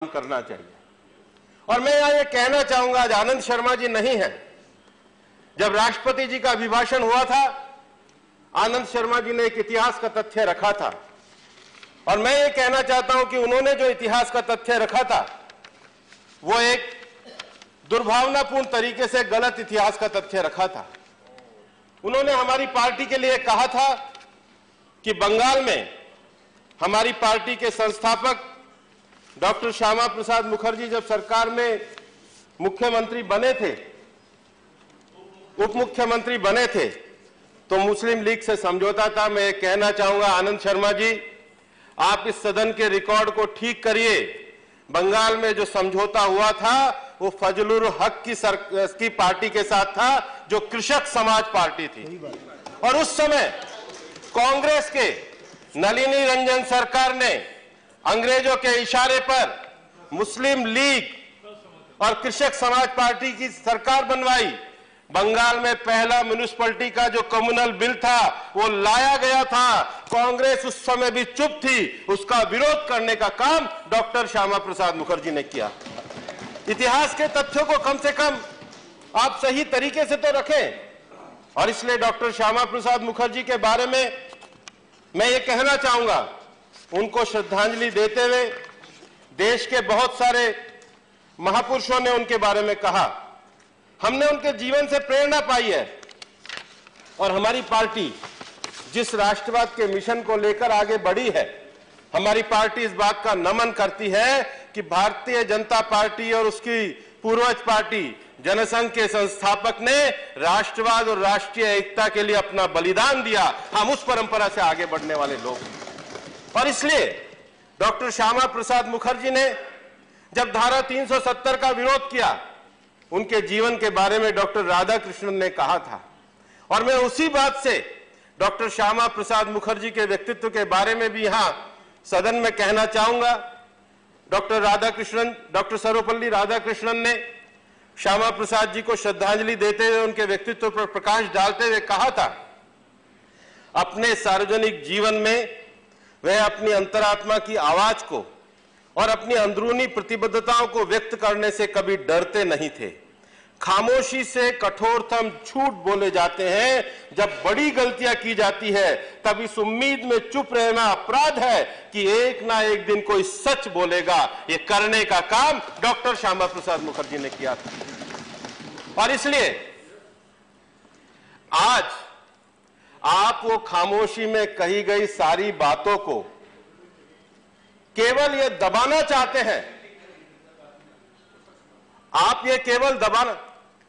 करना चाहिए। और मैं यहां ये कहना चाहूंगा, आज आनंद शर्मा जी नहीं है। जब राष्ट्रपति जी का अभिभाषण हुआ था, आनंद शर्मा जी ने एक इतिहास का तथ्य रखा था और मैं ये कहना चाहता हूं कि उन्होंने जो इतिहास का तथ्य रखा था वो एक दुर्भावनापूर्ण तरीके से गलत इतिहास का तथ्य रखा था। उन्होंने हमारी पार्टी के लिए कहा था कि बंगाल में हमारी पार्टी के संस्थापक डॉक्टर श्यामा प्रसाद मुखर्जी जब सरकार में मुख्यमंत्री बने थे, उप मुख्यमंत्री बने थे, तो मुस्लिम लीग से समझौता था। मैं कहना चाहूंगा आनंद शर्मा जी, आप इस सदन के रिकॉर्ड को ठीक करिए। बंगाल में जो समझौता हुआ था वो फजलुर हक की पार्टी के साथ था, जो कृषक समाज पार्टी थी। और उस समय कांग्रेस के नलिनी रंजन सरकार ने अंग्रेजों के इशारे पर मुस्लिम लीग और कृषक समाज पार्टी की सरकार बनवाई। बंगाल में पहला म्युनिसिपैलिटी का जो कम्युनल बिल था वो लाया गया था। कांग्रेस उस समय भी चुप थी, उसका विरोध करने का काम डॉक्टर श्यामा प्रसाद मुखर्जी ने किया। इतिहास के तथ्यों को कम से कम आप सही तरीके से तो रखें। और इसलिए डॉक्टर श्यामा प्रसाद मुखर्जी के बारे में मैं ये कहना चाहूंगा, उनको श्रद्धांजलि देते हुए, देश के बहुत सारे महापुरुषों ने उनके बारे में कहा, हमने उनके जीवन से प्रेरणा पाई है। और हमारी पार्टी जिस राष्ट्रवाद के मिशन को लेकर आगे बढ़ी है, हमारी पार्टी इस बात का नमन करती है कि भारतीय जनता पार्टी और उसकी पूर्वज पार्टी जनसंघ के संस्थापक ने राष्ट्रवाद और राष्ट्रीय एकता के लिए अपना बलिदान दिया। हम उस परंपरा से आगे बढ़ने वाले लोग हैं। और इसलिए डॉक्टर श्यामा प्रसाद मुखर्जी ने जब धारा 370 का विरोध किया, उनके जीवन के बारे में डॉक्टर राधाकृष्णन ने कहा था। और मैं उसी बात से डॉक्टर श्यामा प्रसाद मुखर्जी के व्यक्तित्व के बारे में भी यहां सदन में कहना चाहूंगा। डॉक्टर सर्वपल्ली राधाकृष्णन ने श्यामा प्रसाद जी को श्रद्धांजलि देते हुए उनके व्यक्तित्व पर प्रकाश डालते हुए कहा था, अपने सार्वजनिक जीवन में वह अपनी अंतरात्मा की आवाज को और अपनी अंदरूनी प्रतिबद्धताओं को व्यक्त करने से कभी डरते नहीं थे। खामोशी से कठोरतम झूठ बोले जाते हैं। जब बड़ी गलतियां की जाती है तब इस उम्मीद में चुप रहना अपराध है कि एक ना एक दिन कोई सच बोलेगा। ये करने का काम डॉक्टर श्यामा प्रसाद मुखर्जी ने किया था। और इसलिए आज आप वो खामोशी में कही गई सारी बातों को केवल ये दबाना चाहते हैं। आप ये केवल दबाना,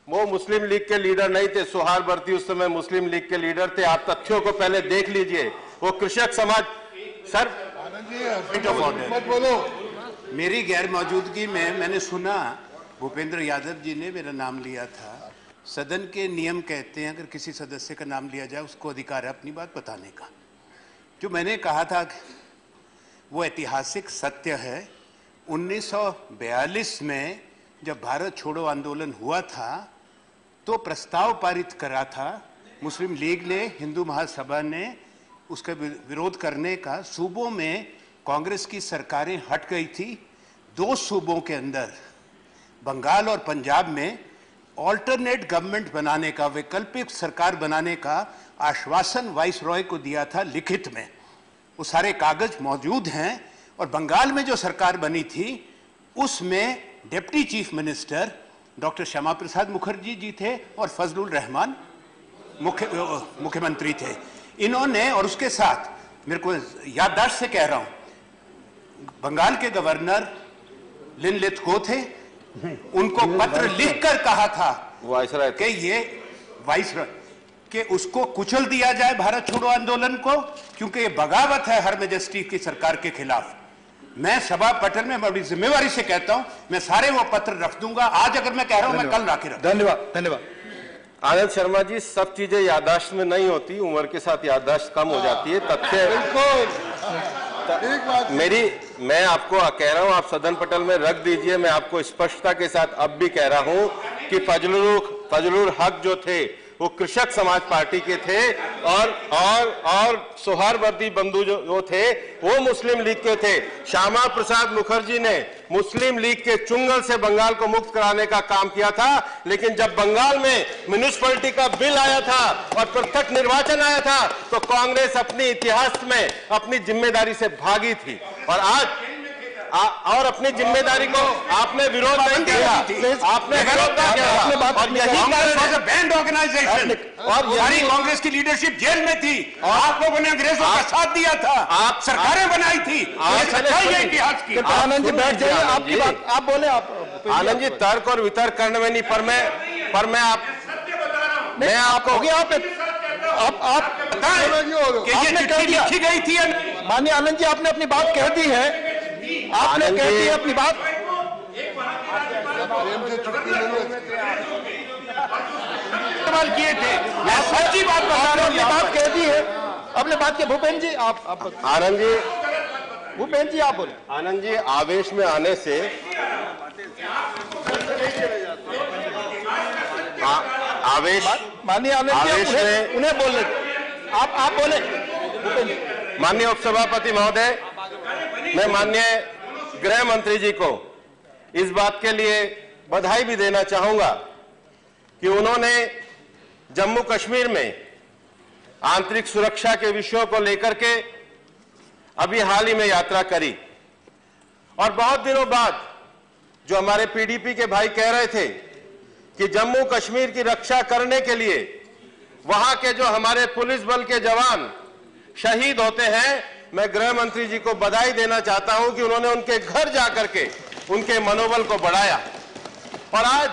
वो मुस्लिम लीग के लीडर नहीं थे, सुहार बर्ती उस समय मुस्लिम लीग के लीडर थे। आप तथ्यों को पहले देख लीजिए। वो कृषक समाज, सर मत बोलो। मेरी गैर मौजूदगी में मैंने सुना भूपेंद्र यादव जी ने मेरा नाम लिया था। सदन के नियम कहते हैं अगर किसी सदस्य का नाम लिया जाए उसको अधिकार है अपनी बात बताने का। जो मैंने कहा था वो ऐतिहासिक सत्य है। 1942 में जब भारत छोड़ो आंदोलन हुआ था तो प्रस्ताव पारित करा था मुस्लिम लीग ने, हिंदू महासभा ने उसका विरोध करने का। सूबों में कांग्रेस की सरकारें हट गई थी। 2 सूबों के अंदर, बंगाल और पंजाब में, ऑल्टरनेट गवर्नमेंट बनाने का, वैकल्पिक सरकार बनाने का आश्वासन वाइसरॉय को दिया था लिखित में। वो सारे कागज मौजूद हैं। और बंगाल में जो सरकार बनी थी उसमें deputy chief minister doctor Shyama Prasad Mukherjee ji थे और फजलुर रहमान मुख्यमंत्री थे। इन्होंने, और उसके साथ मेरे को याददाश्त से कह रहा हूं, बंगाल के गवर्नर लिनलिथगो थे। उनको पत्र लिखकर कहा था कि ये वाइसरॉय कि उसको कुचल दिया जाए भारत छोड़ो आंदोलन को, क्योंकि ये बगावत है हर मैजेस्टी की सरकार के खिलाफ। मैं सभा पटल में बड़ी जिम्मेवारी से कहता हूं, मैं सारे वो पत्र रख दूंगा। आज अगर मैं कह रहा हूं मैं कल राखी रख। धन्यवाद। आनंद शर्मा जी, सब चीजें याददाश्त में नहीं होती, उम्र के साथ याददाश्त कम हो जाती है। तथ्य मैं आपको कह रहा हूं, आप सदन पटल में रख दीजिए। मैं आपको स्पष्टता के साथ अब भी कह रहा हूं कि फजलुर हक जो थे वो कृषक समाज पार्टी के थे, और सोहारवर्दी बंधु जो थे वो मुस्लिम लीग के थे। श्यामा प्रसाद मुखर्जी ने मुस्लिम लीग के चुंगल से बंगाल को मुक्त कराने का काम किया था, लेकिन जब बंगाल में म्युनिसिपैलिटी का बिल आया था और पृथक निर्वाचन आया था तो कांग्रेस अपने इतिहास में अपनी जिम्मेदारी से भागी थी। और आज और अपनी जिम्मेदारी को आपने विरोध नहीं किया, आपने विरोध नहीं किया, और यही बैंड ऑर्गेनाइजेशन और सारी कांग्रेस की लीडरशिप जेल में थी। आप लोगों ने अंग्रेजों का साथ दिया था, आप सरकारें बनाई थी। ये इतिहास की। आनंद जी बैठ जाइए, आपकी बात आप बोले। आप आनंद जी तर्क और वितर्क करने में नहीं, पर मैं आपको आप कि ये चिट्ठी लिखी गई थी। माननीय आनंद जी, आपने अपनी बात कह दी है, आपने कह दी है अपनी बात। इस्तेमाल किए थे, मैं सच्ची बात बता रहा हूँ। अपनी बात कह दी है, अपने बात के। भूपेंद्र जी आप आनंद जी, भूपेंद्र जी आप बोले। आनंद जी, आवेश में आने से माननीय आनंद जी उन्हें बोलने, आप बोले। माननीय उपसभापति महोदय, मैं माननीय गृह मंत्री जी को इस बात के लिए बधाई भी देना चाहूंगा कि उन्होंने जम्मू कश्मीर में आंतरिक सुरक्षा के विषयों को लेकर के अभी हाल ही में यात्रा करी, और बहुत दिनों बाद जो हमारे पीडीपी के भाई कह रहे थे कि जम्मू कश्मीर की रक्षा करने के लिए वहां के जो हमारे पुलिस बल के जवान शहीद होते हैं, मैं गृह मंत्री जी को बधाई देना चाहता हूं कि उन्होंने उनके घर जाकर के उनके मनोबल को बढ़ाया। और आज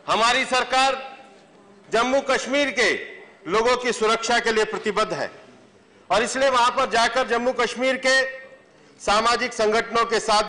हमारी सरकार जम्मू कश्मीर के लोगों की सुरक्षा के लिए प्रतिबद्ध है, और इसलिए वहां पर जाकर जम्मू कश्मीर के सामाजिक संगठनों के साथ